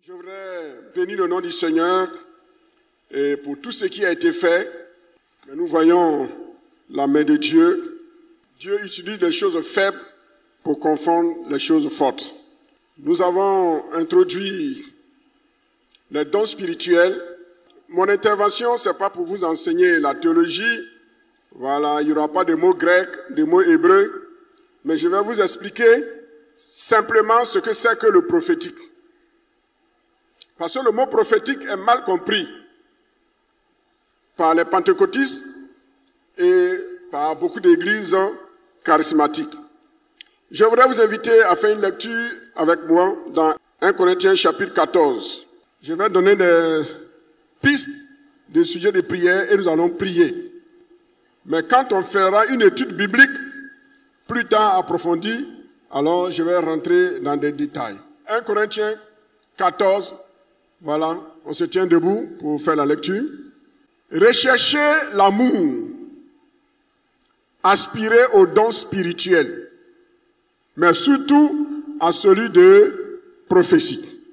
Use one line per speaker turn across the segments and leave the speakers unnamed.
Je voudrais bénir le nom du Seigneur et pour tout ce qui a été fait. Nous voyons la main de Dieu. Dieu utilise les choses faibles pour confondre les choses fortes. Nous avons introduit les dons spirituels. Mon intervention, ce n'est pas pour vous enseigner la théologie. Voilà, il n'y aura pas de mots grecs, de mots hébreux. Mais je vais vous expliquer simplement ce que c'est que le prophétique. Parce que le mot prophétique est mal compris par les pentecôtistes et par beaucoup d'églises charismatiques. Je voudrais vous inviter à faire une lecture avec moi dans 1 Corinthiens chapitre 14. Je vais donner des pistes de sujets de prière et nous allons prier. Mais quand on fera une étude biblique plus tard approfondie, alors je vais rentrer dans des détails. 1 Corinthiens 14, voilà, on se tient debout pour faire la lecture. Recherchez l'amour, aspirez aux dons spirituels, mais surtout à celui de prophétie.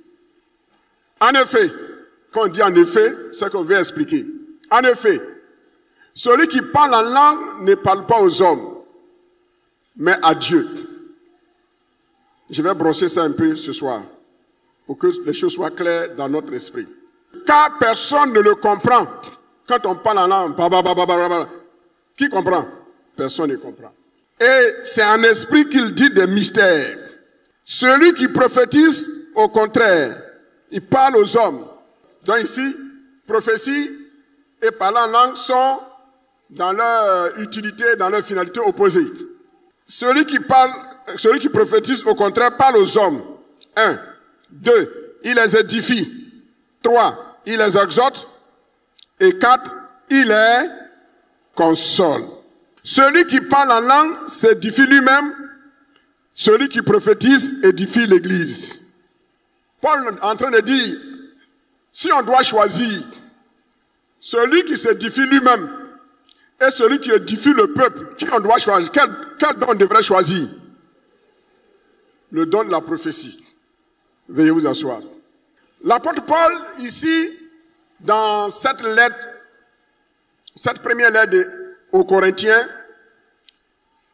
En effet, quand on dit en effet, c'est ce qu'on veut expliquer. En effet, celui qui parle en langue ne parle pas aux hommes, mais à Dieu. Je vais brosser ça un peu ce soir, pour que les choses soient claires dans notre esprit. Car personne ne le comprend. Quand on parle en langue, qui comprend? Personne ne comprend. Et c'est en esprit qu'il dit des mystères. Celui qui prophétise, au contraire, il parle aux hommes. Donc ici, prophétie et parler en langue sont dans leur utilité, dans leur finalité opposée. Celui qui prophétise, au contraire, parle aux hommes. 1. 2. Il les édifie. 3. Il les exhorte. Et 4. Il les console. Celui qui parle en langue s'édifie lui-même. Celui qui prophétise édifie l'Église. Paul est en train de dire, si on doit choisir celui qui s'édifie lui-même et celui qui édifie le peuple, qui on doit choisir? Quel don on devrait choisir? Le don de la prophétie. Veuillez vous asseoir. L'apôtre Paul, ici, dans cette lettre, cette première lettre aux Corinthiens,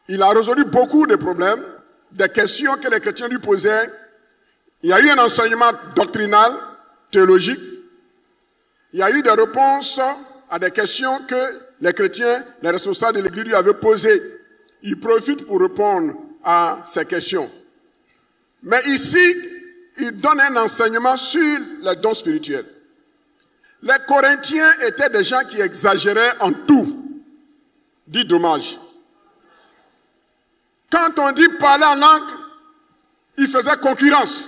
il a résolu beaucoup de problèmes, des questions que les chrétiens lui posaient. Il y a eu un enseignement doctrinal, théologique. Il y a eu des réponses à des questions que les chrétiens, les responsables de l'Église lui avaient posées. Il profite pour répondre à ces questions. Mais ici, il donne un enseignement sur les dons spirituels. Les Corinthiens étaient des gens qui exagéraient en tout. Dit dommage. Quand on dit parler en langue, ils faisaient concurrence.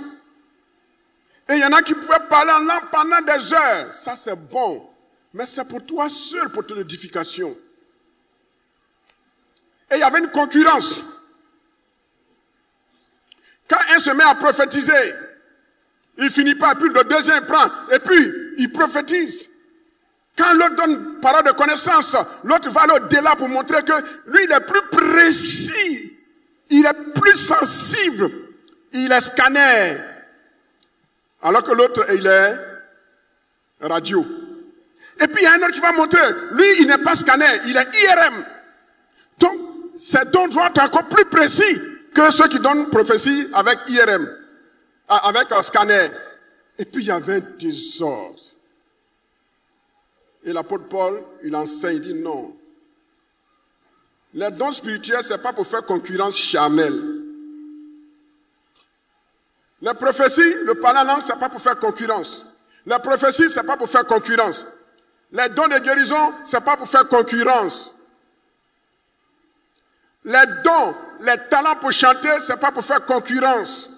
Et il y en a qui pouvaient parler en langue pendant des heures. Ça, c'est bon. Mais c'est pour toi seul, pour ton édification. Et il y avait une concurrence. Quand un se met à prophétiser, il finit pas, puis le deuxième prend, et puis il prophétise. Quand l'autre donne parole de connaissance, l'autre va au-delà pour montrer que lui, il est plus précis, il est plus sensible, il est scanner. Alors que l'autre, il est radio. Et puis il y a un autre qui va montrer, lui, il n'est pas scanner, il est IRM. Donc, ces dons doivent être encore plus précis que ceux qui donnent prophétie avec IRM, avec un scanner. Et puis il y avait un désordre. Et l'apôtre Paul, il enseigne, il dit non. Les dons spirituels, ce n'est pas pour faire concurrence charnelle. La prophétie, le parler en langue, ce n'est pas pour faire concurrence. La prophétie, ce n'est pas pour faire concurrence. Les dons de guérison, ce n'est pas pour faire concurrence. Les dons, les talents pour chanter, ce n'est pas pour faire concurrence.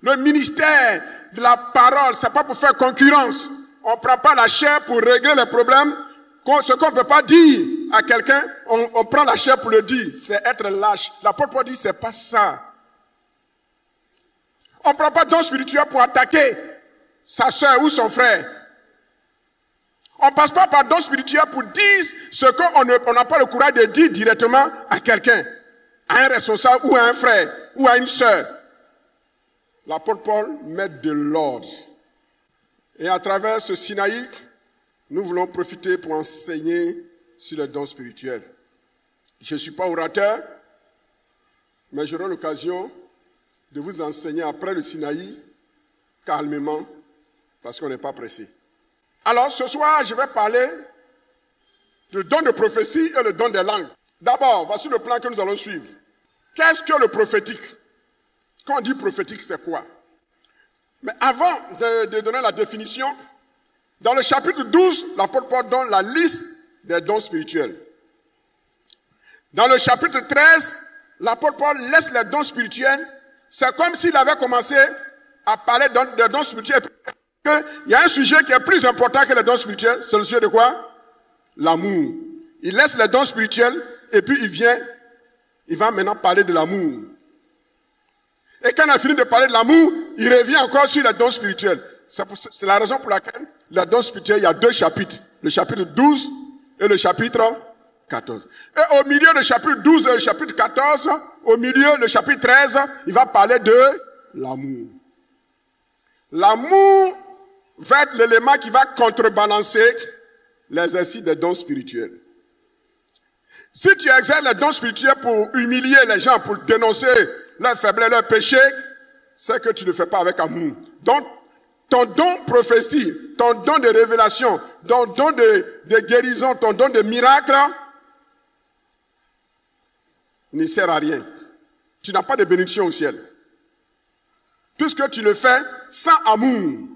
Le ministère de la parole, ce n'est pas pour faire concurrence. On ne prend pas la chair pour régler les problèmes. Ce qu'on ne peut pas dire à quelqu'un, on prend la chair pour le dire. C'est être lâche. L'apôtre Paul dit, ce n'est pas ça. On ne prend pas de don spirituel pour attaquer sa soeur ou son frère. On ne passe pas par don spirituel pour dire ce qu'on n'a pas le courage de dire directement à quelqu'un, à un responsable ou à un frère ou à une soeur. L'apôtre Paul met de l'ordre. Et à travers ce Sinaï, nous voulons profiter pour enseigner sur les dons spirituels. Je ne suis pas orateur, mais j'aurai l'occasion de vous enseigner après le Sinaï, calmement, parce qu'on n'est pas pressé. Alors, ce soir, je vais parler du don de prophétie et le don des langues. D'abord, voici le plan que nous allons suivre. Qu'est-ce que le prophétique? Quand on dit prophétique, c'est quoi? Mais avant de donner la définition, dans le chapitre 12, l'apôtre Paul donne la liste des dons spirituels. Dans le chapitre 13, l'apôtre Paul laisse les dons spirituels. C'est comme s'il avait commencé à parler des dons spirituels. Il y a un sujet qui est plus important que les dons spirituels. C'est le sujet de quoi? L'amour. Il laisse les dons spirituels et puis il va maintenant parler de l'amour. Et quand il a fini de parler de l'amour, il revient encore sur les dons spirituels. C'est la raison pour laquelle les dons spirituels, il y a 2 chapitres. Le chapitre 12 et le chapitre 14. Et au milieu du chapitre 12 et le chapitre 14, au milieu, le chapitre 13, il va parler de l'amour. L'amour va être l'élément qui va contrebalancer l'exercice des dons spirituels. Si tu exerces les dons spirituels pour humilier les gens, pour dénoncer leurs faiblesses, leurs péchés, c'est que tu ne fais pas avec amour. Donc, ton don prophétie, ton don de révélation, ton don de guérison, ton don de miracle, ne sert à rien. Tu n'as pas de bénédiction au ciel. Puisque tu le fais sans amour.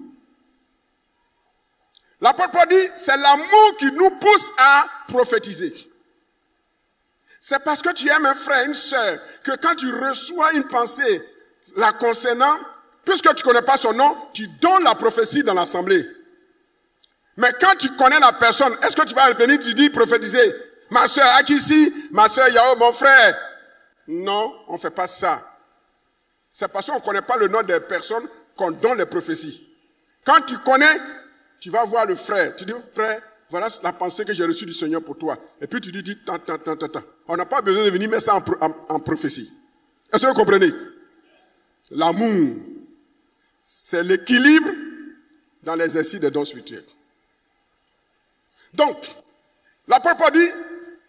L'apôtre Paul dit, c'est l'amour qui nous pousse à prophétiser. C'est parce que tu aimes un frère, une sœur, que quand tu reçois une pensée la concernant, puisque tu ne connais pas son nom, tu donnes la prophétie dans l'assemblée. Mais quand tu connais la personne, est-ce que tu vas venir, tu dis prophétiser? Ma sœur Akissi, ma sœur Yao, mon frère. Non, on ne fait pas ça. C'est parce qu'on ne connaît pas le nom des personnes qu'on donne les prophéties. Quand tu connais, tu vas voir le frère. Tu dis, frère, voilà la pensée que j'ai reçue du Seigneur pour toi. Et puis tu dis, tant. On n'a pas besoin de venir mettre ça en prophétie. Est-ce que vous comprenez? L'amour, c'est l'équilibre dans l'exercice des dons spirituels. Donc, l'apôtre Paul dit,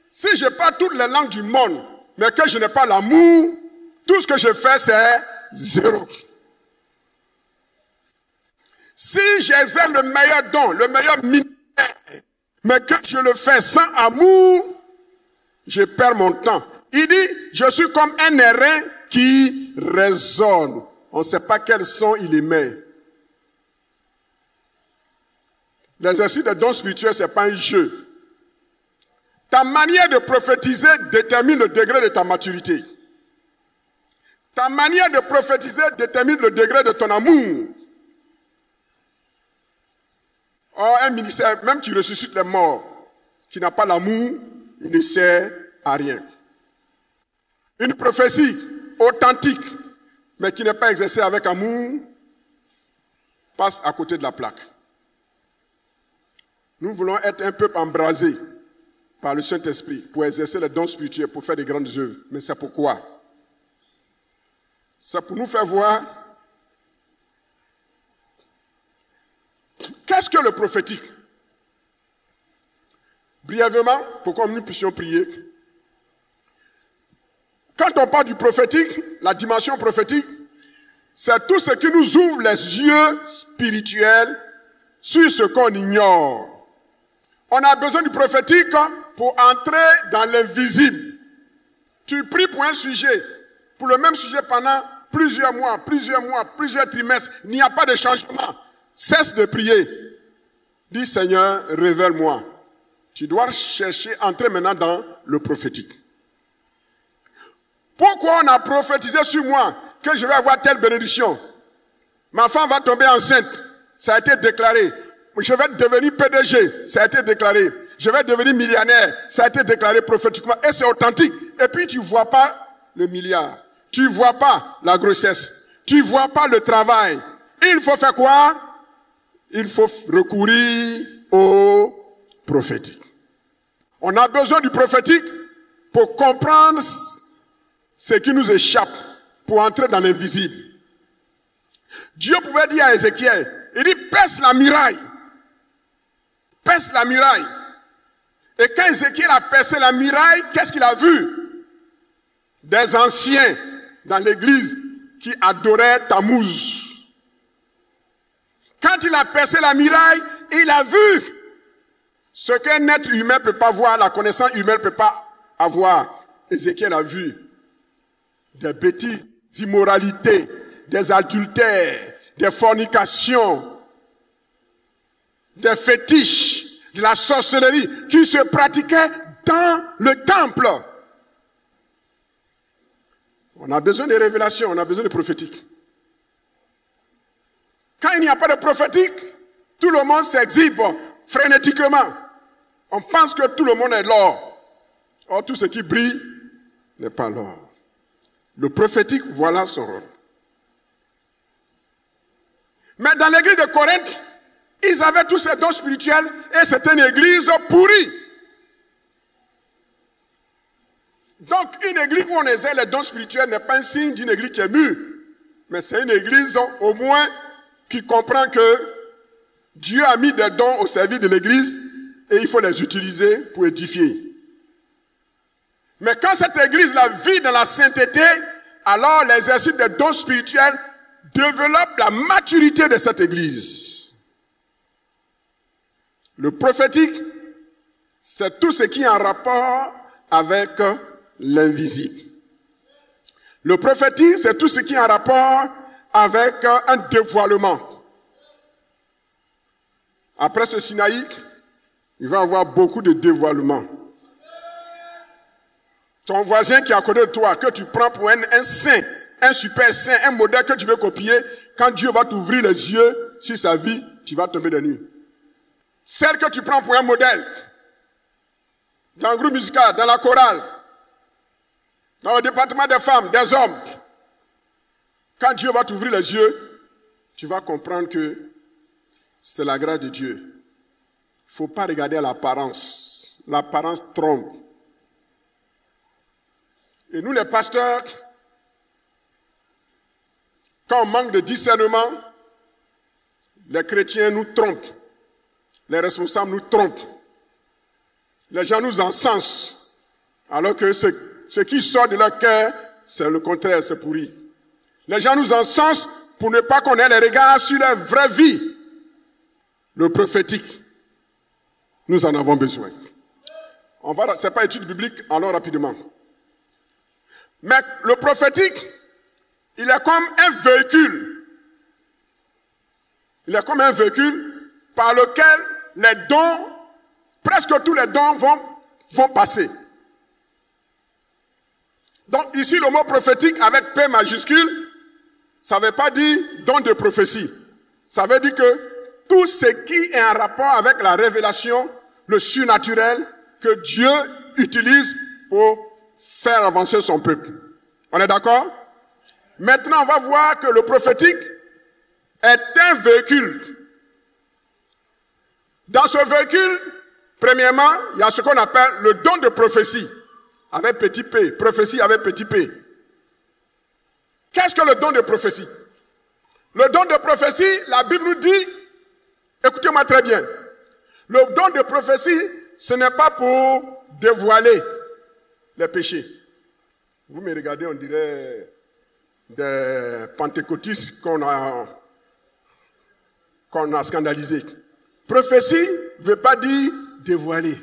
si je parle toutes les langues du monde, mais que je n'ai pas l'amour, tout ce que je fais, c'est zéro. Si j'exerce le meilleur don, le meilleur ministère, mais que je le fais sans amour, je perds mon temps. Il dit, je suis comme un airain qui résonne. On ne sait pas quel son il émet. L'exercice des dons spirituels, ce n'est pas un jeu. Ta manière de prophétiser détermine le degré de ta maturité. Ta manière de prophétiser détermine le degré de ton amour. Or, un ministère, même qui ressuscite les morts, qui n'a pas l'amour, il ne sert à rien. Une prophétie authentique, mais qui n'est pas exercée avec amour, passe à côté de la plaque. Nous voulons être un peuple embrasé par le Saint-Esprit pour exercer les dons spirituels, pour faire de grandes œuvres. Mais c'est pourquoi? C'est pour nous faire voir qu'est-ce que le prophétique. Brièvement, pour que nous puissions prier. Quand on parle du prophétique, la dimension prophétique, c'est tout ce qui nous ouvre les yeux spirituels sur ce qu'on ignore. On a besoin du prophétique pour entrer dans l'invisible. Tu pries pour un sujet, pour le même sujet pendant plusieurs mois, plusieurs trimestres, il n'y a pas de changement. Cesse de prier. Dis Seigneur, révèle-moi. Tu dois chercher, entrer maintenant dans le prophétique. Pourquoi on a prophétisé sur moi que je vais avoir telle bénédiction? Ma femme va tomber enceinte. Ça a été déclaré. Je vais devenir PDG. Ça a été déclaré. Je vais devenir millionnaire. Ça a été déclaré prophétiquement. Et c'est authentique. Et puis tu ne vois pas le milliard. Tu ne vois pas la grossesse. Tu ne vois pas le travail. Il faut faire quoi? Il faut recourir au prophétique. On a besoin du prophétique pour comprendre ce qui nous échappe, pour entrer dans l'invisible. Dieu pouvait dire à Ézéchiel, il dit, perce la muraille. Perce la muraille. Et quand Ézéchiel a percé la muraille, qu'est-ce qu'il a vu? Des anciens dans l'église qui adoraient Tammuz. Quand il a percé la muraille, il a vu ce qu'un être humain ne peut pas voir, la connaissance humaine ne peut pas avoir. Ézéchiel a vu des bêtises, d'immoralité, des adultères, des fornications, des fétiches, de la sorcellerie qui se pratiquait dans le temple. On a besoin de révélations, on a besoin de prophétique. Quand il n'y a pas de prophétique, tout le monde s'exhibe frénétiquement. On pense que tout le monde est l'or. Or, tout ce qui brille n'est pas l'or. Le prophétique, voilà son rôle. Mais dans l'église de Corinthe, ils avaient tous ces dons spirituels et c'était une église pourrie. Donc, une église où on exerce les dons spirituels n'est pas un signe d'une église qui est mûre. Mais c'est une église, au moins, qui comprend que Dieu a mis des dons au service de l'église et il faut les utiliser pour édifier. Mais quand cette église-là vit dans la sainteté, alors l'exercice des dons spirituels développe la maturité de cette église. Le prophétique, c'est tout ce qui est en rapport avec l'invisible. Le prophétique, c'est tout ce qui est en rapport avec un dévoilement. Après ce Sinaï, il va y avoir beaucoup de dévoilements. Ton voisin qui est à côté de toi, que tu prends pour un saint, un super saint, un modèle que tu veux copier, quand Dieu va t'ouvrir les yeux sur sa vie, tu vas tomber de nuit. Celle que tu prends pour un modèle, dans le groupe musical, dans la chorale, dans le département des femmes, des hommes, quand Dieu va t'ouvrir les yeux, tu vas comprendre que c'est la grâce de Dieu. Il ne faut pas regarder à l'apparence. L'apparence trompe. Et nous, les pasteurs, quand on manque de discernement, les chrétiens nous trompent. Les responsables nous trompent. Les gens nous encensent. Alors que ce qui sort de leur cœur, c'est le contraire, c'est pourri. Les gens nous encensent pour ne pas qu'on ait les regards sur leur vraie vie. Le prophétique, nous en avons besoin. C'est pas étude biblique, allons rapidement. Mais le prophétique, il est comme un véhicule. Il est comme un véhicule par lequel les dons, presque tous les dons vont passer. Donc ici, le mot prophétique avec P majuscule, ça ne veut pas dire don de prophétie. Ça veut dire que tout ce qui est en rapport avec la révélation, le surnaturel, que Dieu utilise pour faire avancer son peuple. On est d'accord? Maintenant, on va voir que le prophétique est un véhicule. Dans ce véhicule, premièrement, il y a ce qu'on appelle le don de prophétie, avec petit p, prophétie avec petit p. Qu'est-ce que le don de prophétie? Le don de prophétie, la Bible nous dit, écoutez-moi très bien, le don de prophétie, ce n'est pas pour dévoiler les péchés. Vous me regardez, on dirait des pentecôtistes qu'on a scandalisés. Prophétie ne veut pas dire dévoiler.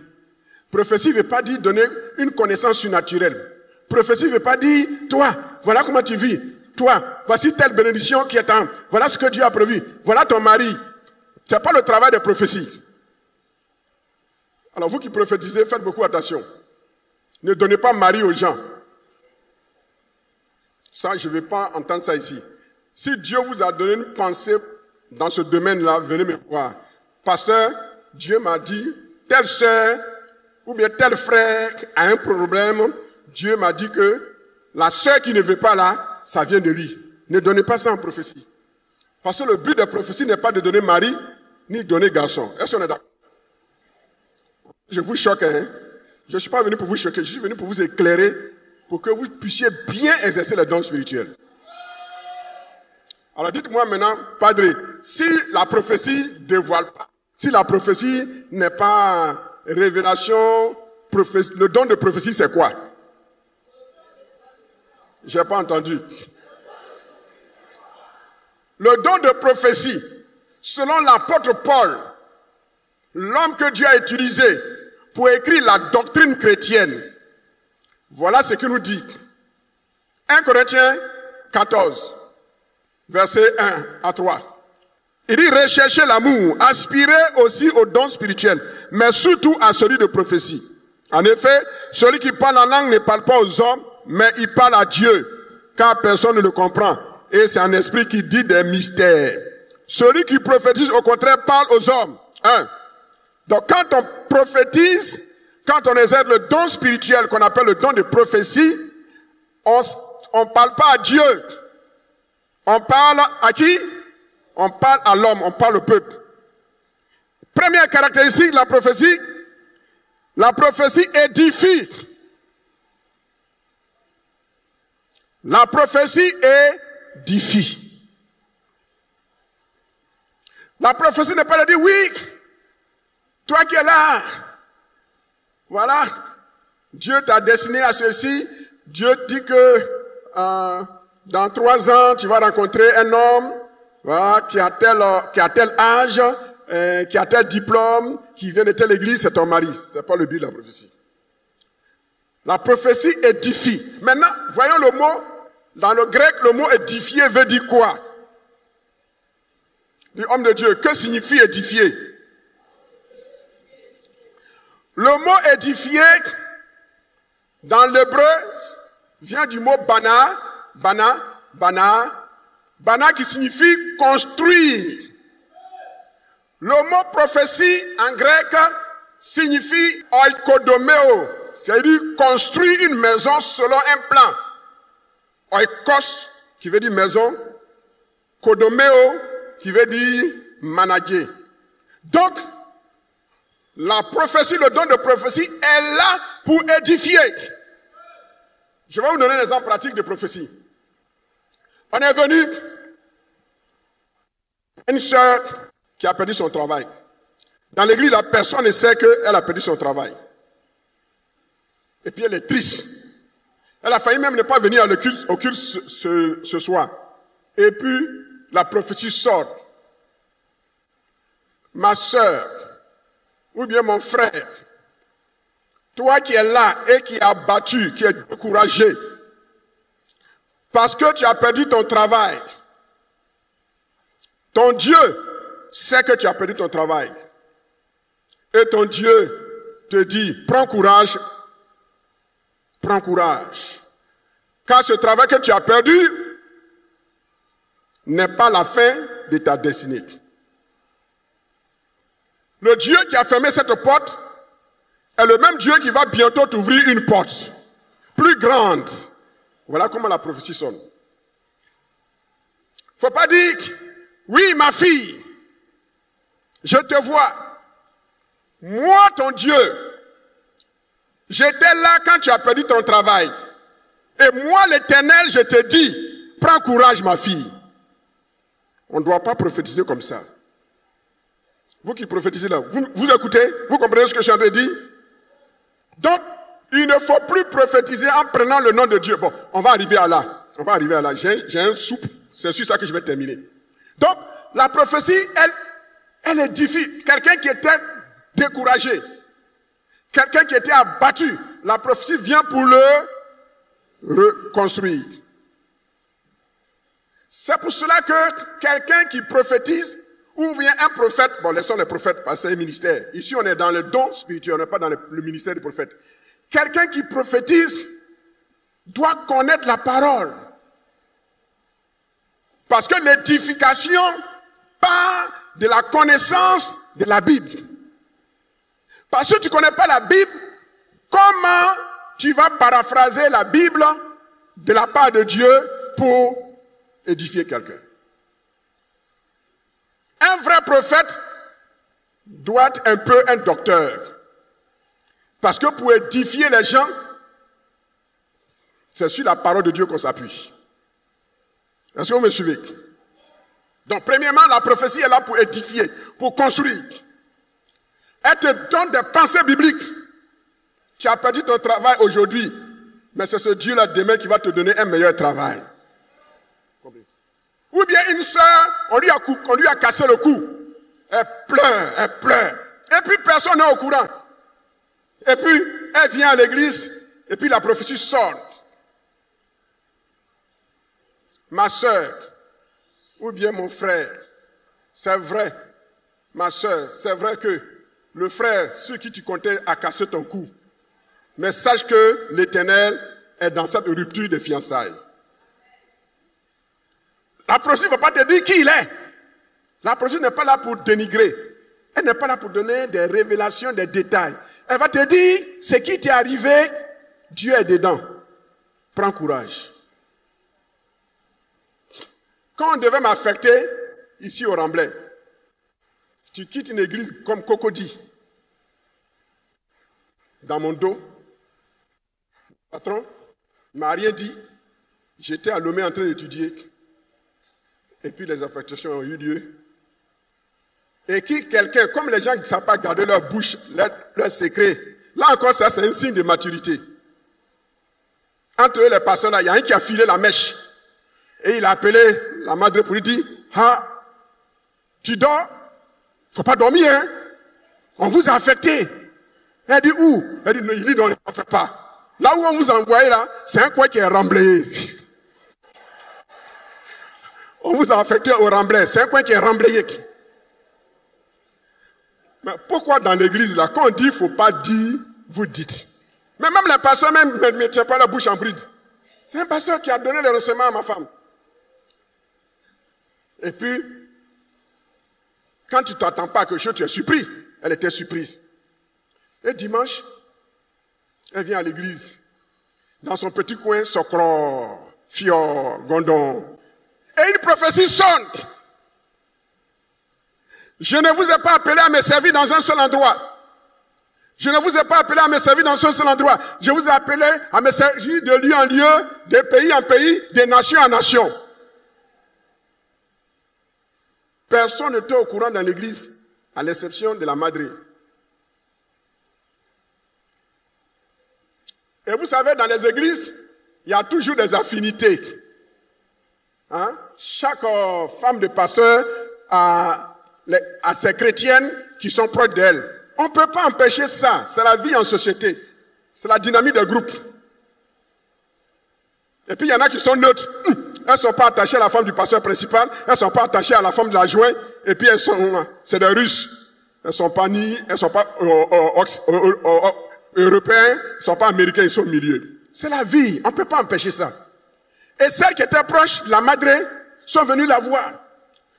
Prophétie ne veut pas dire donner une connaissance surnaturelle. Prophétie ne veut pas dire, toi, voilà comment tu vis. Toi, voici telle bénédiction qui est en. Voilà ce que Dieu a prévu. Voilà ton mari. Ce n'est pas le travail des prophéties. Alors vous qui prophétisez, faites beaucoup attention. Ne donnez pas mari aux gens. Ça, je ne vais pas entendre ça ici. Si Dieu vous a donné une pensée dans ce domaine-là, venez me voir. Pasteur, Dieu m'a dit, telle sœur ou bien tel frère a un problème. Dieu m'a dit que la sœur qui ne veut pas là, ça vient de lui. Ne donnez pas ça en prophétie. Parce que le but de la prophétie n'est pas de donner mari, ni de donner garçon. Est-ce qu'on est d'accord? Je vous choque, hein? Je ne suis pas venu pour vous choquer, je suis venu pour vous éclairer, pour que vous puissiez bien exercer les dons spirituels. Alors dites-moi maintenant, Padre, si la prophétie dévoile pas, si la prophétie n'est pas révélation, le don de prophétie, c'est quoi? J'ai pas entendu. Le don de prophétie, selon l'apôtre Paul, l'homme que Dieu a utilisé pour écrire la doctrine chrétienne, voilà ce qu'il nous dit. 1 Corinthiens 14, versets 1 à 3. Il dit, recherchez l'amour, aspirez aussi aux dons spirituels, mais surtout à celui de prophétie. En effet, celui qui parle en langue ne parle pas aux hommes, mais il parle à Dieu, car personne ne le comprend. Et c'est un esprit qui dit des mystères. Celui qui prophétise, au contraire, parle aux hommes. Donc quand on prophétise, quand on exerce le don spirituel qu'on appelle le don de prophétie, on parle pas à Dieu. On parle à qui? On parle à l'homme, on parle au peuple. Première caractéristique de la prophétie édifie. La prophétie édifie. La prophétie n'est pas de dire, oui, toi qui es là, voilà, Dieu t'a destiné à ceci, Dieu dit que dans 3 ans, tu vas rencontrer un homme, voilà, qui a tel âge, qui a tel diplôme, qui vient de telle église, c'est ton mari. C'est pas le but de la prophétie. La prophétie édifie. Maintenant, voyons le mot. Dans le grec, le mot édifier veut dire quoi? Du homme de Dieu, que signifie édifier? Le mot édifier, dans l'hébreu, vient du mot bana qui signifie construire. Le mot prophétie en grec signifie oikodomeo, c'est-à-dire construire une maison selon un plan. Oikos, qui veut dire maison, kodomeo, qui veut dire manager. Donc, la prophétie, le don de prophétie est là pour édifier. Je vais vous donner un exemple pratique de prophétie. On est venu, une sœur qui a perdu son travail. Dans l'église, la personne ne sait qu'elle a perdu son travail. Et puis elle est triste. Elle a failli même ne pas venir au culte ce soir. Et puis, la prophétie sort. Ma sœur, ou bien mon frère, toi qui es là et qui es abattu, qui es découragé, parce que tu as perdu ton travail, ton Dieu sait que tu as perdu ton travail. Et ton Dieu te dit, prends courage, car ce travail que tu as perdu n'est pas la fin de ta destinée. Le Dieu qui a fermé cette porte est le même Dieu qui va bientôt t'ouvrir une porte plus grande. Voilà comment la prophétie sonne. Faut pas dire, oui, ma fille, je te vois. Moi, ton Dieu, j'étais là quand tu as perdu ton travail. Et moi, l'Éternel, je te dis, prends courage, ma fille. On ne doit pas prophétiser comme ça. Vous qui prophétisez là, vous écoutez? Vous comprenez ce que je suis en train de dire? Donc, il ne faut plus prophétiser en prenant le nom de Dieu. Bon, on va arriver à là. J'ai un soupe. C'est sur ça que je vais terminer. Donc, la prophétie, elle édifie. Quelqu'un qui était découragé, quelqu'un qui était abattu, la prophétie vient pour le reconstruire. C'est pour cela que quelqu'un qui prophétise, ou bien un prophète, bon, laissons les prophètes parce que c'est un ministère. Ici, on est dans le don spirituel, on n'est pas dans le ministère du prophète. Quelqu'un qui prophétise doit connaître la parole. Parce que l'édification part de la connaissance de la Bible. Parce que tu ne connais pas la Bible, comment tu vas paraphraser la Bible de la part de Dieu pour édifier quelqu'un? Un vrai prophète doit être un peu un docteur. Parce que pour édifier les gens, c'est sur la parole de Dieu qu'on s'appuie. Est-ce que vous me suivez? Donc, premièrement, la prophétie est là pour édifier, pour construire. Elle te donne des pensées bibliques. Tu as perdu ton travail aujourd'hui, mais c'est ce Dieu-là demain qui va te donner un meilleur travail. Ou bien une sœur, on lui a cassé le cou. Elle pleure. Et puis personne n'est au courant. Et puis, elle vient à l'église, et puis la prophétie sort. Ma sœur, ou bien mon frère, c'est vrai, ma sœur, c'est vrai que le frère, celui qui tu comptais, a cassé ton cou. Mais sache que l'Éternel est dans cette rupture de fiançailles. La prophétie ne va pas te dire qui il est. La prophétie n'est pas là pour dénigrer. Elle n'est pas là pour donner des révélations, des détails. Elle va te dire, ce qui t'est arrivé, Dieu est dedans. Prends courage. Quand on devait m'affecter, ici au Remblai, tu quittes une église comme Cocody. Dans mon dos, le patron ne m'a rien dit. J'étais à Lomé en train d'étudier. Et puis les affectations ont eu lieu. Et quelqu'un, comme les gens qui ne savent pas garder leur bouche, leur secret, là encore ça c'est un signe de maturité. Entre eux les pasteurs là, il y a un qui a filé la mèche. Et il a appelé la madre pour lui dire, ah, tu dors? Faut pas dormir, hein? On vous a affecté. Elle dit où? Il dit non, ne fait pas. Là où on vous a envoyé là, c'est un coin qui est remblayé. On vous a affecté au Remblai, c'est un coin qui est remblayé. Mais pourquoi dans l'église là, quand on dit il ne faut pas dire, vous dites? Mais même les pasteurs même ne mettent pas la bouche en bride. C'est un pasteur qui a donné le renseignements à ma femme. Et puis, quand tu ne t'attends pas à quelque chose, tu es surpris. Elle était surprise. Et dimanche, elle vient à l'église. Dans son petit coin, Socro, Fior, Gondon. Et une prophétie sonne. Je ne vous ai pas appelé à me servir dans un seul endroit. Je ne vous ai pas appelé à me servir dans un seul endroit. Je vous ai appelé à me servir de lieu en lieu, de pays en pays, de nation en nation. Personne n'était au courant dans l'église, à l'exception de la madre. Et vous savez, dans les églises, il y a toujours des affinités. Hein? Chaque femme de pasteur a ses chrétiennes qui sont proches d'elle. On ne peut pas empêcher ça. C'est la vie en société. C'est la dynamique des groupes. Et puis il y en a qui sont neutres. Elles ne sont pas attachées à la femme du pasteur principal. Elles ne sont pas attachées à la femme de l'adjoint. Et puis c'est des Russes. Elles ne sont pas européens. Elles ne sont pas américains. Ils sont au milieu. C'est la vie. On ne peut pas empêcher ça. Et celles qui étaient proches, la madre, sont venues la voir.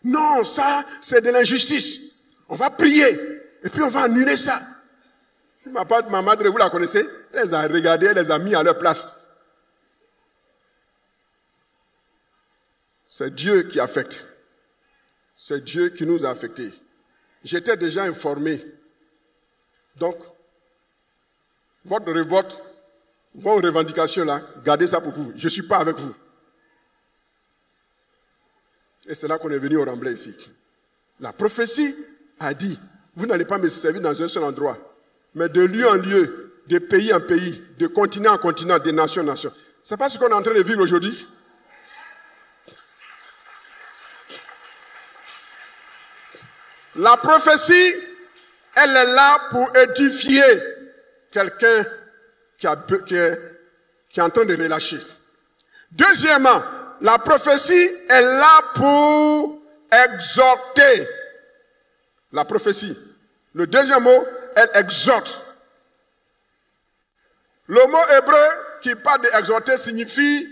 Non, ça, c'est de l'injustice. On va prier. Et puis on va annuler ça. Ma madre, vous la connaissez? Elle les a regardés, elle les a mis à leur place. C'est Dieu qui affecte. C'est Dieu qui nous a affectés. J'étais déjà informé. Donc, votre révolte, vos revendications là, gardez ça pour vous. Je ne suis pas avec vous. Et c'est là qu'on est venu au Remblai ici. La prophétie a dit, vous n'allez pas me servir dans un seul endroit, mais de lieu en lieu, de pays en pays, de continent en continent, de nation en nation. C'est pas ce qu'on est en train de vivre aujourd'hui? La prophétie, elle est là pour édifier quelqu'un qui est en train de relâcher. Deuxièmement, la prophétie est là pour exhorter. La prophétie. Le deuxième mot, elle exhorte. Le mot hébreu qui parle d'exhorter signifie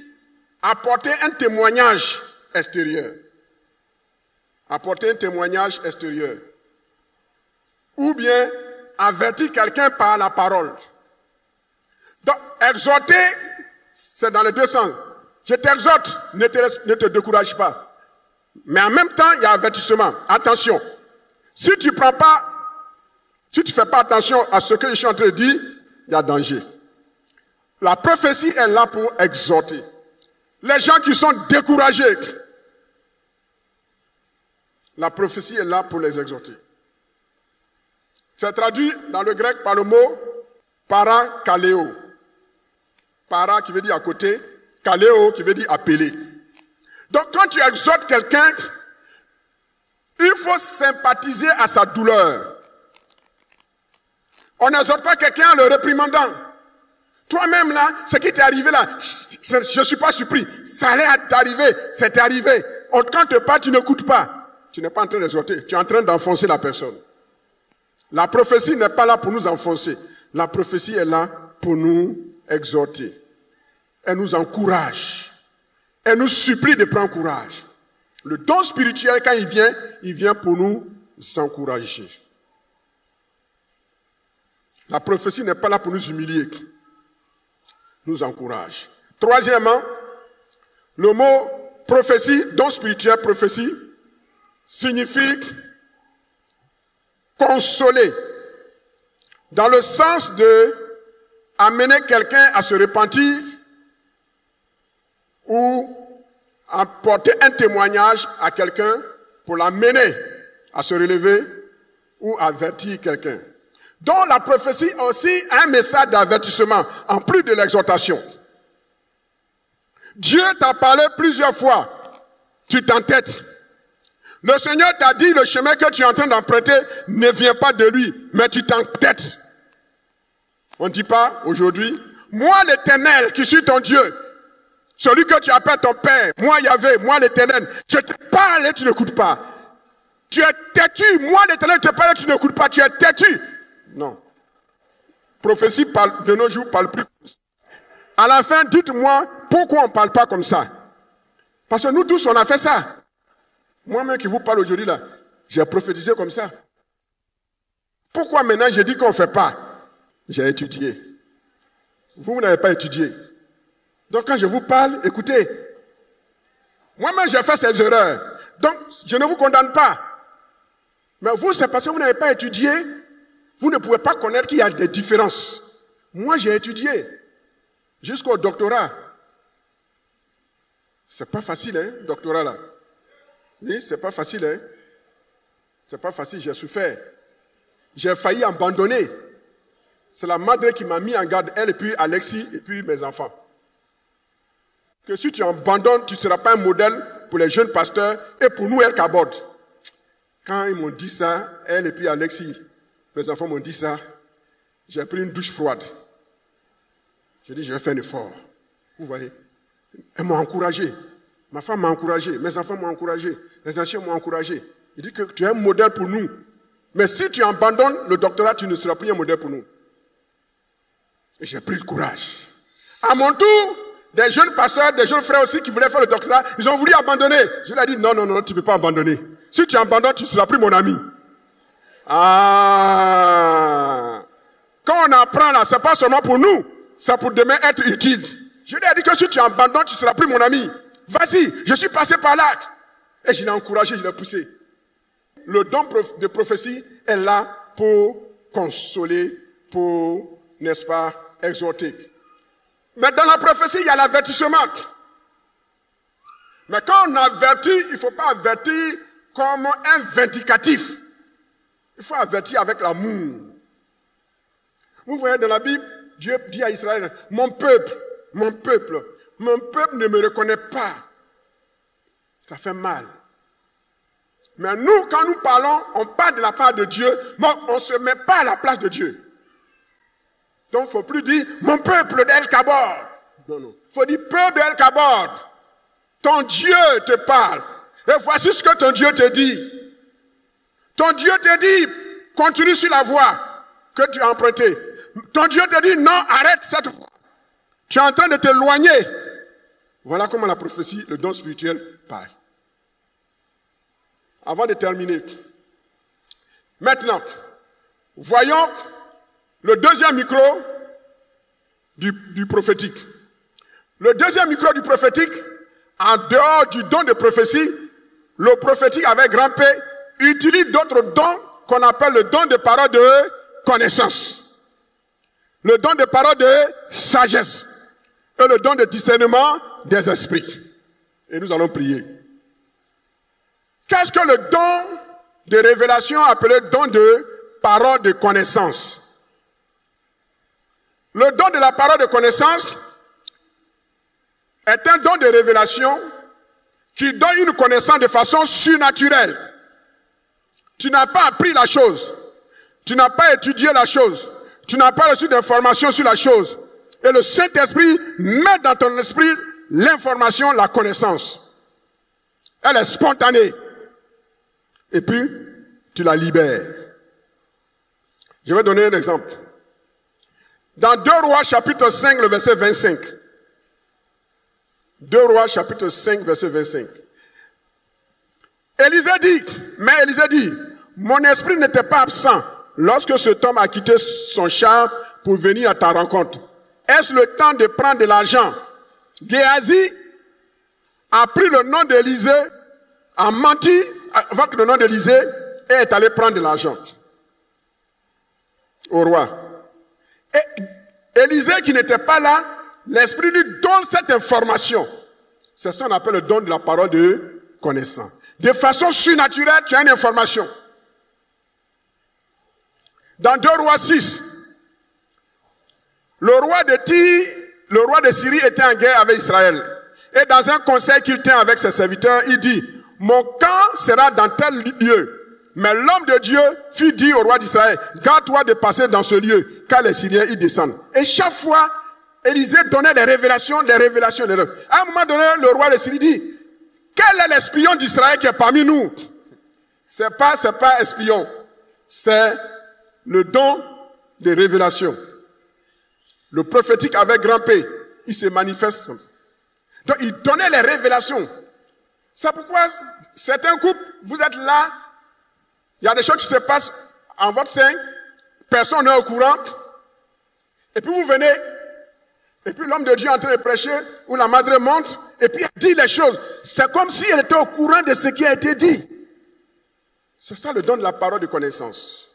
apporter un témoignage extérieur. Apporter un témoignage extérieur. Ou bien avertir quelqu'un par la parole. Donc, exhorter, c'est dans les deux sens. Je t'exhorte, ne te décourage pas. Mais en même temps, il y a avertissement. Attention. Si tu fais pas attention à ce que je suis en train de dire, il y a danger. La prophétie est là pour exhorter. Les gens qui sont découragés, La prophétie est là pour les exhorter. C'est traduit dans le grec par le mot parakaleo. Para qui veut dire à côté, kaleo qui veut dire appeler. Donc quand tu exhortes quelqu'un, il faut sympathiser à sa douleur. On n'exhorte pas quelqu'un en le réprimandant. Toi-même là, ce qui t'est arrivé là, je ne suis pas surpris. Ça allait t'arriver, c'est arrivé. Quand te parle, tu n'écoutes pas. Tu n'es pas en train d'exhorter, tu es en train d'enfoncer la personne. La prophétie n'est pas là pour nous enfoncer. La prophétie est là pour nous exhorter. Elle nous encourage. Elle nous supplie de prendre courage. Le don spirituel, quand il vient pour nous encourager. La prophétie n'est pas là pour nous humilier. Nous encourage. Troisièmement, le mot prophétie, don spirituel, prophétie, signifie consoler, dans le sens de amener quelqu'un à se repentir ou apporter un témoignage à quelqu'un pour l'amener à se relever ou avertir quelqu'un. Donc la prophétie aussi a un message d'avertissement en plus de l'exhortation. Dieu t'a parlé plusieurs fois, tu t'entêtes. Le Seigneur t'a dit le chemin que tu es en train d'emprunter ne vient pas de lui, mais tu t'entêtes. On ne dit pas aujourd'hui, moi l'Éternel qui suis ton Dieu, celui que tu appelles ton Père, moi Yahvé, moi l'Éternel, je te parle et tu n'écoutes pas. Tu es têtu, moi l'Éternel te parle et tu n'écoutes pas, tu es têtu. Non. Prophétie de nos jours parle plus. À la fin, dites-moi pourquoi on ne parle pas comme ça. Parce que nous tous, on a fait ça. Moi-même qui vous parle aujourd'hui là, j'ai prophétisé comme ça. Pourquoi maintenant je dis qu'on ne fait pas? J'ai étudié. Vous n'avez pas étudié. Donc quand je vous parle, écoutez. Moi-même j'ai fait ces erreurs. Donc je ne vous condamne pas. Mais vous, c'est parce que vous n'avez pas étudié. Vous ne pouvez pas connaître qu'il y a des différences. Moi, j'ai étudié jusqu'au doctorat. C'est pas facile, hein, doctorat là. Oui, c'est pas facile, hein. C'est pas facile, j'ai souffert. J'ai failli abandonner. C'est la madre qui m'a mis en garde, elle et puis Alexis et puis mes enfants. Que si tu abandonnes, tu ne seras pas un modèle pour les jeunes pasteurs et pour nous, El Kabod. Quand ils m'ont dit ça, elle et puis Alexis, mes enfants m'ont dit ça, j'ai pris une douche froide. J'ai dit, je vais faire un effort. Vous voyez, elles m'ont encouragé. Ma femme m'a encouragé, mes enfants m'ont encouragé, les anciens m'ont encouragé. Il dit que tu es un modèle pour nous. Mais si tu abandonnes le doctorat, tu ne seras plus un modèle pour nous. Et j'ai pris le courage. À mon tour, des jeunes pasteurs, des jeunes frères aussi qui voulaient faire le doctorat, ils ont voulu abandonner. Je leur ai dit, non, tu ne peux pas abandonner. Si tu abandonnes, tu ne seras plus mon ami. Ah! Quand on apprend là, c'est pas seulement pour nous, c'est pour demain être utile. Je lui ai dit que si tu abandonnes, tu ne seras plus mon ami. Vas-y, je suis passé par là. Et je l'ai encouragé, je l'ai poussé. Le don de prophétie est là pour consoler, pour, n'est-ce pas, exhorter. Mais dans la prophétie, il y a l'avertissement. Mais quand on avertit, il ne faut pas avertir comme un vindicatif. Il faut avertir avec l'amour. Vous voyez dans la Bible, Dieu dit à Israël, mon peuple ne me reconnaît pas. Ça fait mal. Mais nous, quand nous parlons, on parle de la part de Dieu, mais on ne se met pas à la place de Dieu. Donc, il ne faut plus dire, mon peuple d'El Kabod. Non. Il faut dire, peuple d'El Kabod. Ton Dieu te parle. Et voici ce que ton Dieu te dit. Ton Dieu te dit, continue sur la voie que tu as empruntée. Ton Dieu te dit, non, arrête cette voie. Tu es en train de t'éloigner. Voilà comment la prophétie, le don spirituel, parle. Avant de terminer, maintenant, voyons le deuxième micro du prophétique. Le deuxième micro du prophétique, en dehors du don de prophétie, le prophétique avec grand P utilise d'autres dons qu'on appelle le don de parole de connaissance, le don de parole de sagesse et le don de discernement des esprits. Et nous allons prier. Qu'est-ce que le don de révélation appelé don de parole de connaissance? Le don de la parole de connaissance est un don de révélation qui donne une connaissance de façon surnaturelle. Tu n'as pas appris la chose. Tu n'as pas étudié la chose. Tu n'as pas reçu d'informations sur la chose. Et le Saint-Esprit met dans ton esprit l'information, la connaissance. Elle est spontanée. Et puis, tu la libères. Je vais donner un exemple. Dans 2 Rois chapitre 5, le verset 25. 2 Rois chapitre 5, verset 25. Élisée dit, mon esprit n'était pas absent lorsque cet homme a quitté son char pour venir à ta rencontre. Est-ce le temps de prendre de l'argent? Géhazi a pris le nom d'Élisée, a menti avec le nom d'Élisée et est allé prendre de l'argent au roi. Et Élisée qui n'était pas là, l'Esprit lui donne cette information. C'est ça qu'on appelle le don de la parole de connaissance. De façon surnaturelle, tu as une information. Dans 2 Rois 6, le roi de Syrie était en guerre avec Israël. Et dans un conseil qu'il tient avec ses serviteurs, il dit, mon camp sera dans tel lieu. Mais l'homme de Dieu fit dire au roi d'Israël, garde-toi de passer dans ce lieu, car les Syriens y descendent. Et chaque fois, Élisée donnait des révélations. À un moment donné, le roi de Syrie dit, quel est l'espion d'Israël qui est parmi nous? C'est pas espion. C'est le don de révélation. Le prophétique avec grand P, il se manifeste comme ça. Donc, il donnait les révélations. C'est pourquoi certains couples, vous êtes là, il y a des choses qui se passent en votre sein, personne n'est au courant, et puis vous venez, et puis l'homme de Dieu est en train de prêcher, ou la madre monte, et puis elle dit les choses. C'est comme si elle était au courant de ce qui a été dit. C'est ça le don de la parole de connaissance.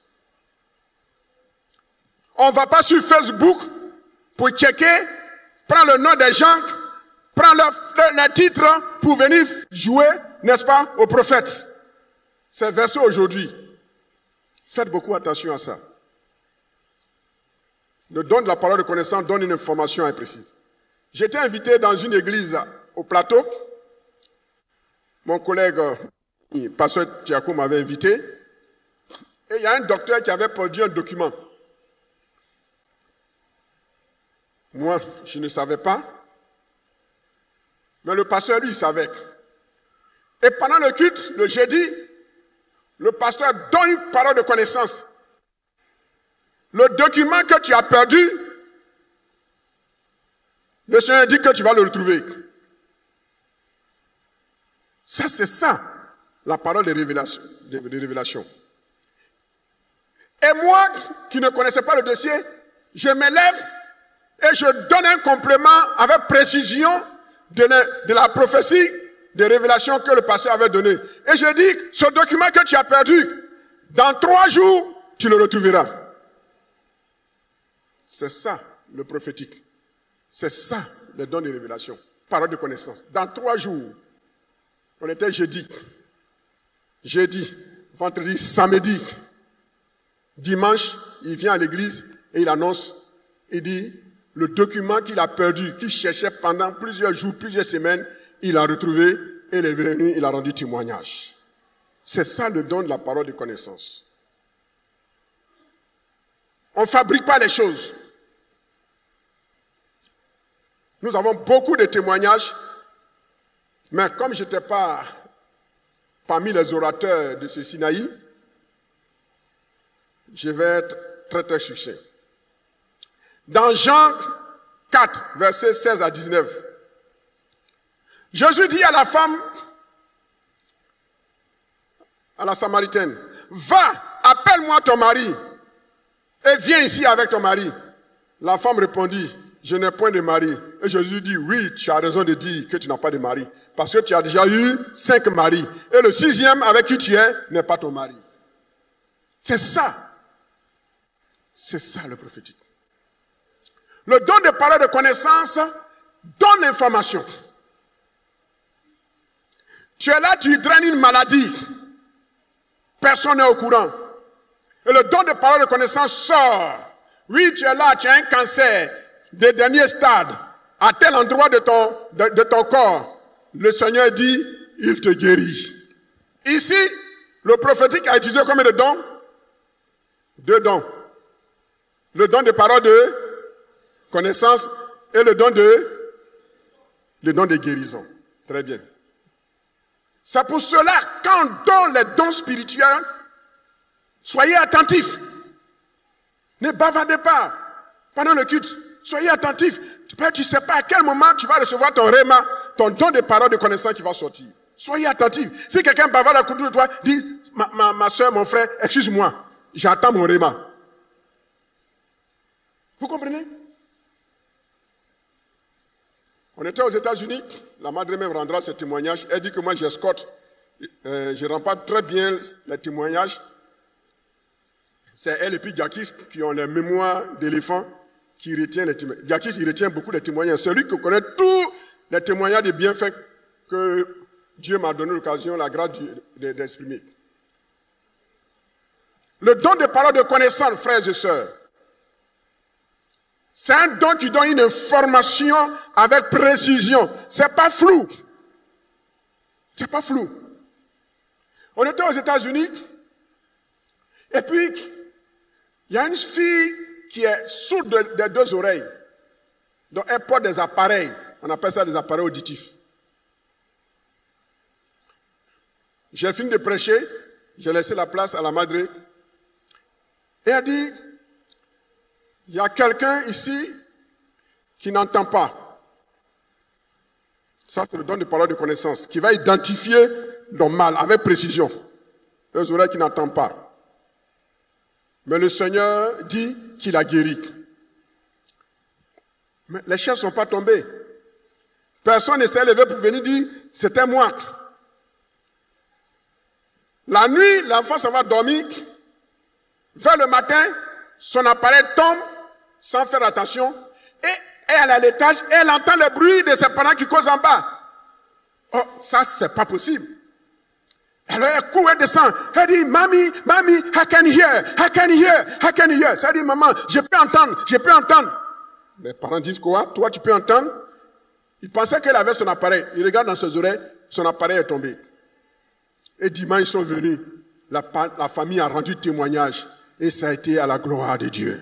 On ne va pas sur Facebook pour checker, prendre le nom des gens, prendre leur titre pour venir jouer, n'est-ce pas, au prophète. C'est versé aujourd'hui. Faites beaucoup attention à ça. Le don de la parole de connaissance donne une information imprécise. J'étais invité dans une église au plateau. Mon collègue, pasteur Thiakou, m'avait invité. Et il y a un docteur qui avait produit un document. Moi, je ne savais pas. Mais le pasteur, lui, il savait. Et pendant le culte, le jeudi, le pasteur donne une parole de connaissance. Le document que tu as perdu, le Seigneur dit que tu vas le retrouver. Ça, c'est ça, la parole de révélation. Et moi, qui ne connaissais pas le dossier, je me lève et je donne un complément avec précision de la prophétie de révélation que le pasteur avait donné. Et je dis, ce document que tu as perdu, dans 3 jours, tu le retrouveras. C'est ça, le prophétique. C'est ça, le don de révélation. Parole de connaissance. Dans 3 jours, on était jeudi, vendredi, samedi, dimanche, il vient à l'église et il annonce, il dit, le document qu'il a perdu, qu'il cherchait pendant plusieurs jours, plusieurs semaines, il l'a retrouvé et il est venu, il a rendu témoignage. C'est ça le don de la parole de connaissance. On ne fabrique pas les choses. Nous avons beaucoup de témoignages, mais comme je n'étais pas parmi les orateurs de ce Sinaï, je vais être très très succinct. Dans Jean 4, versets 16 à 19, Jésus dit à la femme, à la Samaritaine, va, appelle-moi ton mari et viens ici avec ton mari. La femme répondit, je n'ai point de mari. Et Jésus dit, oui, tu as raison de dire que tu n'as pas de mari, parce que tu as déjà eu 5 maris. Et le 6e avec qui tu es n'est pas ton mari. C'est ça. C'est ça le prophétique. Le don de parole de connaissance donne l'information. Tu es là, tu draines une maladie. Personne n'est au courant. Et le don de parole de connaissance sort. Oui, tu es là, tu as un cancer des derniers stades, à tel endroit de ton corps. Le Seigneur dit, il te guérit. Ici, le prophétique a utilisé combien de dons? 2 dons. Le don de parole de connaissance et le don de guérison. Très bien. C'est pour cela, quand on donne les dons spirituels, soyez attentifs. Ne bavardez pas pendant le culte. Soyez attentifs. Tu ne sais pas à quel moment tu vas recevoir ton réma, ton don de parole de connaissance qui va sortir. Soyez attentifs. Si quelqu'un bavarde à côté de toi, dis, ma soeur, mon frère, excuse-moi, j'attends mon réma. Vous comprenez? On était aux États-Unis, la madre même rendra ce témoignage. Elle dit que moi j'escorte, je ne rends pas très bien les témoignages. C'est elle et puis Jacques qui ont les mémoires d'éléphant qui retient les témoignages. Jacques, il retient beaucoup de témoignages. C'est lui qui connaît tous les témoignages des bienfaits que Dieu m'a donné l'occasion, la grâce d'exprimer. Le don de parole de connaissance, frères et sœurs, c'est un don qui donne une information avec précision. C'est pas flou. C'est pas flou. On était aux États-Unis, et puis, il y a une fille qui est sourde des 2 oreilles. Donc, elle porte des appareils. On appelle ça des appareils auditifs. J'ai fini de prêcher. J'ai laissé la place à la madre. Et elle dit, il y a quelqu'un ici qui n'entend pas. Ça, c'est le don de parole de connaissance, qui va identifier le mal avec précision. Les oreilles qui n'entendent pas. Mais le Seigneur dit qu'il a guéri. Mais les chiens ne sont pas tombés. Personne ne s'est levé pour venir dire, c'était moi. La nuit, l'enfant s'en va dormir. Vers le matin, son appareil tombe sans faire attention. Et elle est à l'étage et elle entend le bruit de ses parents qui causent en bas. Oh, ça, c'est pas possible. Alors elle court, elle descend. Elle dit, Mami, I can hear. Ça dit, maman, je peux entendre. Les parents disent quoi? Toi, tu peux entendre? Il pensait qu'elle avait son appareil. Il regarde dans ses oreilles, son appareil est tombé. Et dimanche, ils sont venus. La famille a rendu témoignage. Et ça a été à la gloire de Dieu.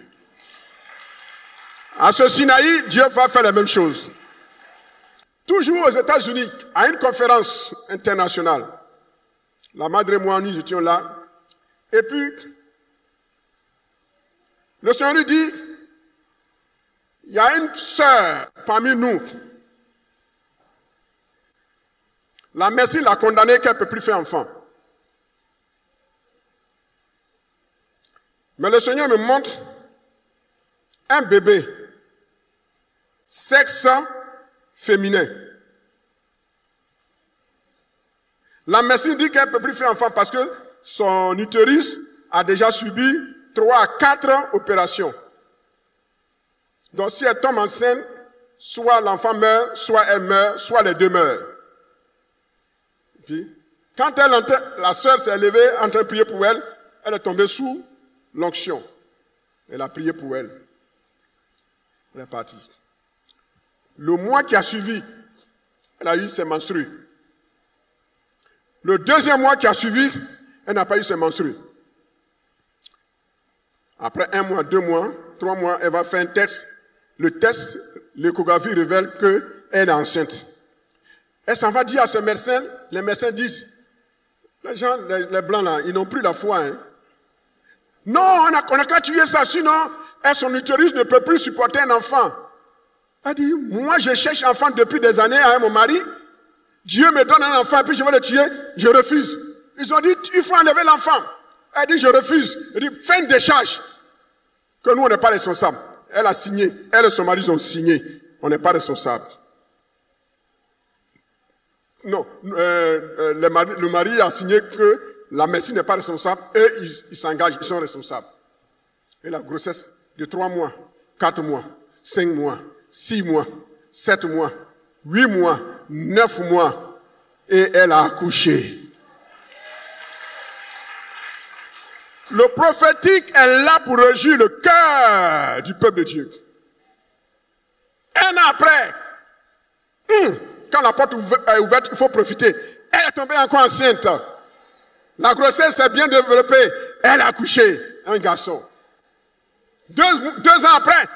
À ce Sinaï, Dieu va faire la même chose. Toujours aux États-Unis, à une conférence internationale. La madre et moi, nous étions là. Et puis, le Seigneur nous dit, il y a une sœur parmi nous. La médecine l'a condamnée qu'elle ne peut plus faire enfant. Mais le Seigneur me montre un bébé, sexe féminin. La médecine dit qu'elle ne peut plus faire enfant parce que son utérus a déjà subi 3 à 4 opérations. Donc si elle tombe enceinte, soit l'enfant meurt, soit elle meurt, soit les deux meurent. Puis, quand la sœur s'est levée en train de prier pour elle, elle est tombée sous l'onction. Elle a prié pour elle. Elle est partie. Le mois qui a suivi, elle a eu ses menstrues. Le 2e mois qui a suivi, elle n'a pas eu ses menstrues. Après 1 mois, 2 mois, 3 mois, elle va faire un test. Le test, l'échographie révèle qu'elle est enceinte. Elle s'en va dire à ce médecin, les médecins disent, les gens, les blancs là, ils n'ont plus la foi. Hein. Non, on a qu'à tuer ça, sinon, son utérus ne peut plus supporter un enfant. Elle dit, moi je cherche un enfant depuis des années avec mon mari, Dieu me donne un enfant et puis je vais le tuer, je refuse. Ils ont dit, il faut enlever l'enfant. Elle dit, je refuse. Elle dit, fais une décharge. Que nous, on n'est pas responsables. Elle a signé, elle et son mari ont signé, on n'est pas responsables. Non, le mari a signé que la médecine n'est pas responsable et ils s'engagent, ils sont responsables. Et la grossesse de 3 mois, 4 mois, 5 mois, 6 mois, 7 mois, 8 mois, 9 mois. et elle a accouché. Le prophétique est là pour réjouir le cœur du peuple de Dieu. Un an après, quand la porte est ouverte, il faut profiter. Elle est tombée encore enceinte. La grossesse s'est bien développée. Elle a accouché un garçon. Deux ans après,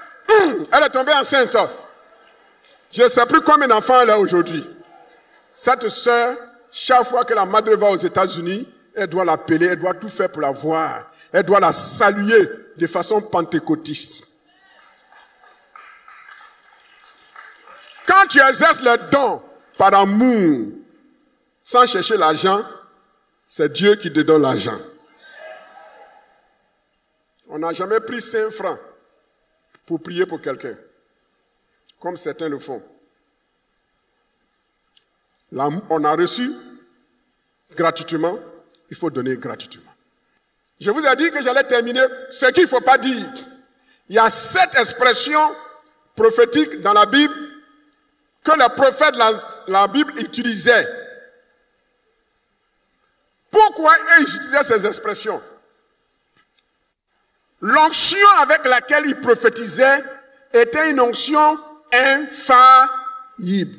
elle est tombée enceinte. Je ne sais plus combien d'enfants elle a aujourd'hui. Cette sœur, chaque fois que la madre va aux États-Unis, elle doit l'appeler, elle doit tout faire pour la voir. Elle doit la saluer de façon pentecôtiste. Quand tu exerces les dons par amour, sans chercher l'argent, c'est Dieu qui te donne l'argent. On n'a jamais pris 5 francs pour prier pour quelqu'un, comme certains le font. Là, on a reçu gratuitement, il faut donner gratuitement. Je vous ai dit que j'allais terminer ce qu'il ne faut pas dire. Il y a 7 expressions prophétiques dans la Bible que les prophètes de la Bible utilisaient. Pourquoi ils utilisaient ces expressions? L'onction avec laquelle ils prophétisaient était une onction infaillible.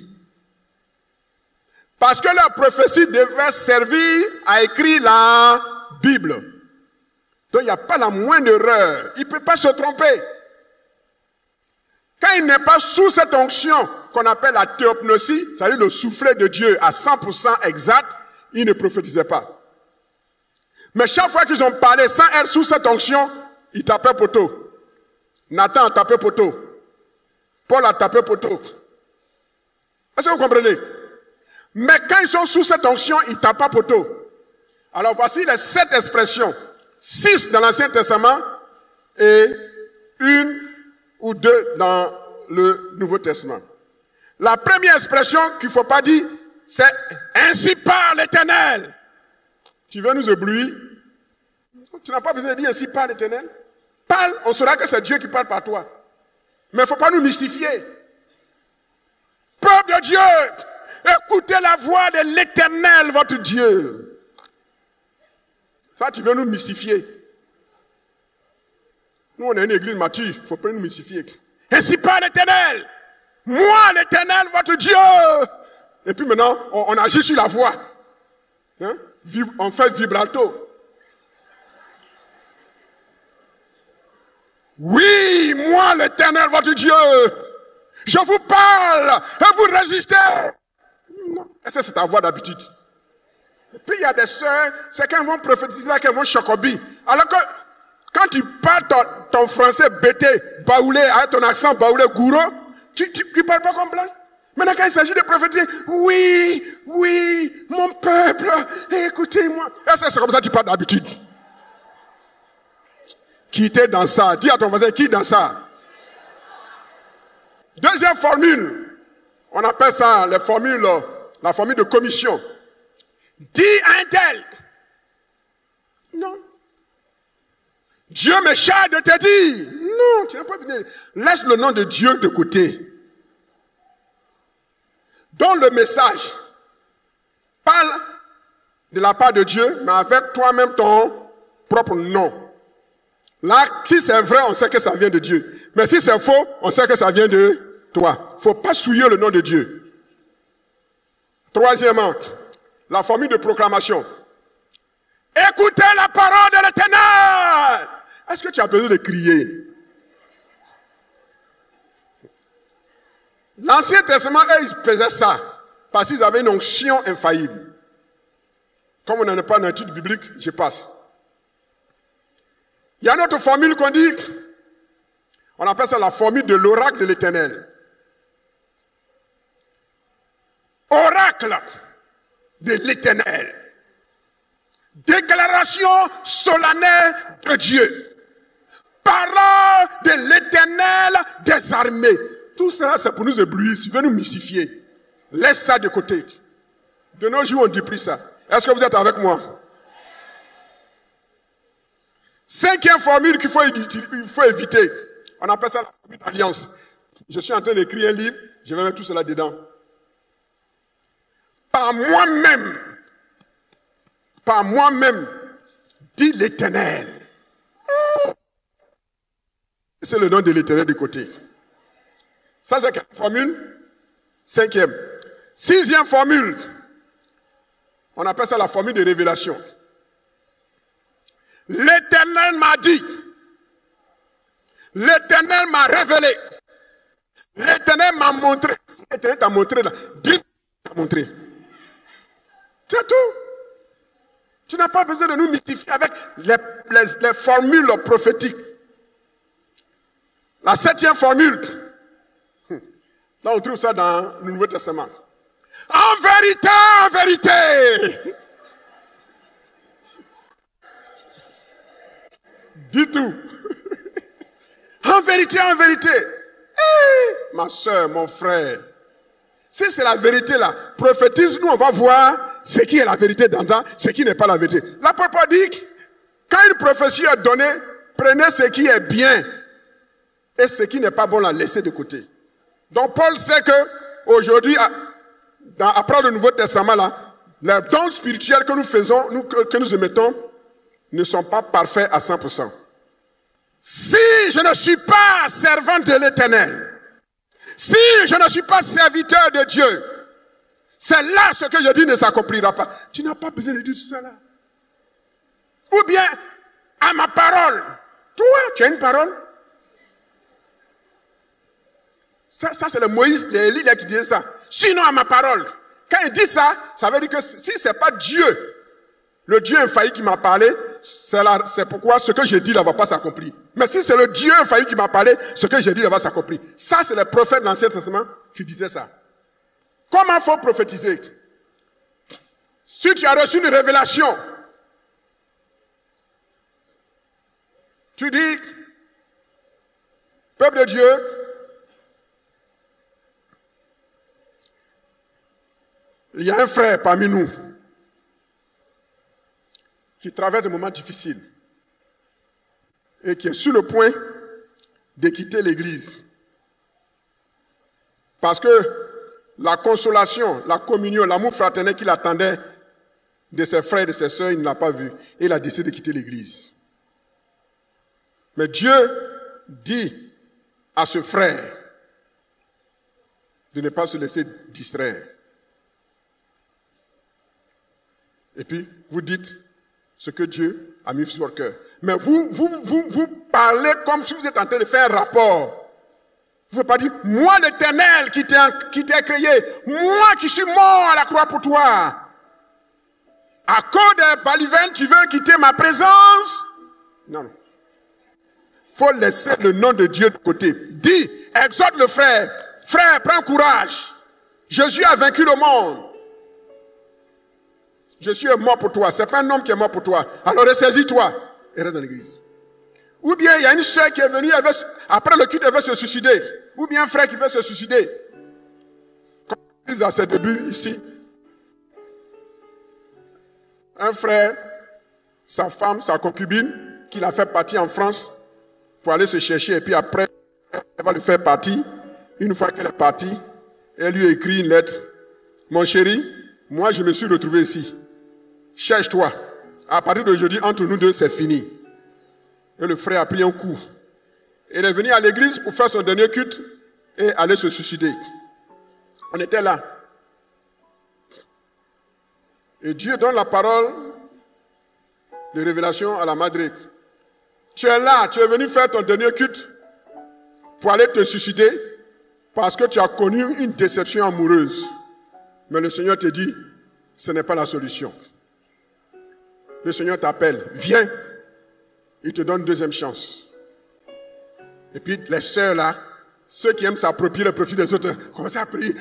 Parce que leur prophétie devait servir à écrire la Bible. Donc il n'y a pas la moindre erreur. Il ne peut pas se tromper. Quand il n'est pas sous cette onction qu'on appelle la théopnosie, c'est-à-dire le soufflet de Dieu à 100% exact, il ne prophétisait pas. Mais chaque fois qu'ils ont parlé sans être sous cette onction, ils tapaient poteau. Nathan a tapé poteau. Paul a tapé poteau. Est-ce que vous comprenez? Mais quand ils sont sous cette onction, ils tapent pas poteau. Alors voici les 7 expressions. 6 dans l'Ancien Testament et 1 ou 2 dans le Nouveau Testament. La première expression qu'il ne faut pas dire, c'est « Ainsi parle l'Éternel ». Tu veux nous éblouir? Tu n'as pas besoin de dire « Ainsi parle l'Éternel ». Parle, on saura que c'est Dieu qui parle par toi. Mais il ne faut pas nous mystifier. Peuple de Dieu, écoutez la voix de l'Éternel, votre Dieu. Ça, tu veux nous mystifier. Nous, on est une église mature, il ne faut pas nous mystifier. Ainsi parle l'Éternel. Moi, l'Éternel, votre Dieu. Et puis maintenant, on agit sur la voix. Hein? On fait vibrato. Oui, moi, l'Éternel, votre Dieu. Je vous parle et vous résistez. Non. Est-ce que c'est ta voix d'habitude? Et puis il y a des sœurs, c'est quand elles vont prophétiser, là qu'elles vont chocobi. Alors que quand tu parles ton français bêté, baoulé, avec ton accent baoulé, gourou, tu parles pas comme blanc. Maintenant quand il s'agit de prophétiser, oui, mon peuple, écoutez-moi. Est-ce que c'est comme ça que tu parles d'habitude? Qui était dans ça? Dis à ton voisin, qui est dans ça? Deuxième formule, on appelle ça la formule de commission. Dis à un tel. Non. Dieu me charge de te dire. Non, tu n'as pas besoin. Laisse le nom de Dieu de côté. Donne le message. Parle de la part de Dieu, mais avec toi-même ton propre nom. Là, si c'est vrai, on sait que ça vient de Dieu. Mais si c'est faux, on sait que ça vient de toi. Il ne faut pas souiller le nom de Dieu. Troisièmement, la formule de proclamation. Écoutez la parole de l'Éternel. Est-ce que tu as besoin de crier? L'Ancien Testament, eux, ils faisaient ça. Parce qu'ils avaient une onction infaillible. Comme on n'en est pas dans l'étude biblique, je passe. Il y a une autre formule qu'on dit, on appelle ça la formule de l'oracle de l'Éternel. Oracle de l'Éternel. Déclaration solennelle de Dieu. Parole de l'Éternel des armées. Tout cela, c'est pour nous éblouir. Si tu veux nous mystifier, laisse ça de côté. De nos jours, on ne dit plus ça. Est-ce que vous êtes avec moi? Cinquième formule qu'il faut éviter. On appelle ça la formule d'alliance. Je suis en train d'écrire un livre, je vais mettre tout cela dedans. par moi-même, dit l'Éternel. C'est le nom de l'Éternel de côté. Ça, c'est quelle formule? 5e. 6e formule. On appelle ça la formule de révélation. L'Éternel m'a dit. L'Éternel m'a révélé. L'Éternel m'a montré. L'Éternel t'a montré là. Dis, t'a montré. C'est tout. Tu n'as pas besoin de nous mystifier avec les formules prophétiques. La 7e formule. Là, on trouve ça dans le Nouveau Testament. En vérité. Dis tout. En vérité. Ma soeur, mon frère. Si c'est la vérité là, prophétise-nous, on va voir ce qui est la vérité dans ce qui n'est pas la vérité. L'apôtre dit, quand une prophétie est donnée, prenez ce qui est bien et ce qui n'est pas bon, la laissez de côté. Donc Paul sait que aujourd'hui, après le Nouveau Testament là, les dons spirituels que nous faisons, que nous émettons, ne sont pas parfaits à 100%. Si je ne suis pas servant de l'Éternel, si je ne suis pas serviteur de Dieu, c'est là ce que je dis ne s'accomplira pas. Tu n'as pas besoin de dire tout ça là. Ou bien, à ma parole. Toi, tu as une parole. Ça c'est le Moïse, l'Élie qui disait ça. Sinon, à ma parole. Quand il dit ça, ça veut dire que si ce n'est pas Dieu, le Dieu infaillible qui m'a parlé, c'est pourquoi ce que j'ai dit là ne va pas s'accomplir. Mais si c'est le Dieu infaillible qui m'a parlé, ce que j'ai dit là va s'accomplir. Ça, c'est le prophète de l'Ancien Testament qui disait ça. Comment faut prophétiser? Si tu as reçu une révélation, tu dis, peuple de Dieu, il y a un frère parmi nous qui traverse des moments difficiles et qui est sur le point de quitter l'église. Parce que la consolation, la communion, l'amour fraternel qu'il attendait de ses frères et de ses sœurs, il ne l'a pas vu. Et il a décidé de quitter l'église. Mais Dieu dit à ce frère de ne pas se laisser distraire. Et puis, vous dites ce que Dieu a mis sur votre cœur. Mais vous parlez comme si vous êtes en train de faire un rapport. Vous ne pouvez pas dire, moi l'Éternel qui t'ai créé, moi qui suis mort à la croix pour toi. À cause des balivernes, tu veux quitter ma présence? Non. Faut laisser le nom de Dieu de côté. Dis, exhorte le frère. Frère, prends courage. Jésus a vaincu le monde. Jésus est mort pour toi. Ce n'est pas un homme qui est mort pour toi. Alors ressaisis-toi et reste dans l'église. Ou bien il y a une soeur qui est venue, après le culte, elle veut se suicider. Ou bien un frère qui veut se suicider. Comme on dit à ses débuts ici. Un frère, sa femme, sa concubine, qui l'a fait partir en France pour aller se chercher. Et puis après, elle va le faire partir. Une fois qu'elle est partie, elle lui écrit une lettre. Mon chéri, moi je me suis retrouvé ici. Cherche-toi. À partir d'aujourd'hui, entre nous deux, c'est fini. Et le frère a pris un coup. Il est venu à l'église pour faire son dernier culte et aller se suicider. On était là. Et Dieu donne la parole de révélation à la madre. Tu es là, tu es venu faire ton dernier culte pour aller te suicider parce que tu as connu une déception amoureuse. Mais le Seigneur te dit, ce n'est pas la solution. Le Seigneur t'appelle, viens. Il te donne une deuxième chance. Et puis les sœurs là, ceux qui aiment s'approprier le profit des autres, commencent à prier.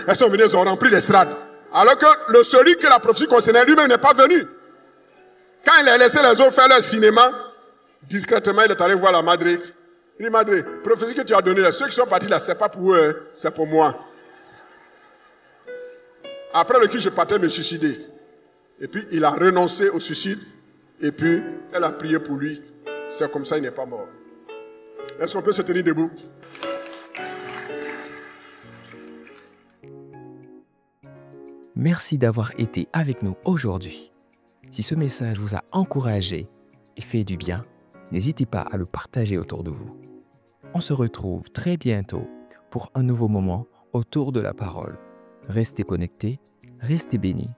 Elles sont venues, elles ont rempli l'estrade. Alors que celui que la prophétie concernait lui-même n'est pas venu. Quand il a laissé les autres faire leur cinéma, discrètement il est allé voir la madre. Il dit, madre, prophétie que tu as donnée là, ceux qui sont partis là, c'est pas pour eux, hein, c'est pour moi. Après le culte, je partais me suicider. Et puis il a renoncé au suicide. Et puis elle a prié pour lui. C'est comme ça, il n'est pas mort. Est-ce qu'on peut se tenir debout?
Merci d'avoir été avec nous aujourd'hui. Si ce message vous a encouragé et fait du bien, n'hésitez pas à le partager autour de vous. On se retrouve très bientôt pour un nouveau moment autour de la parole. Restez connectés, restez bénis.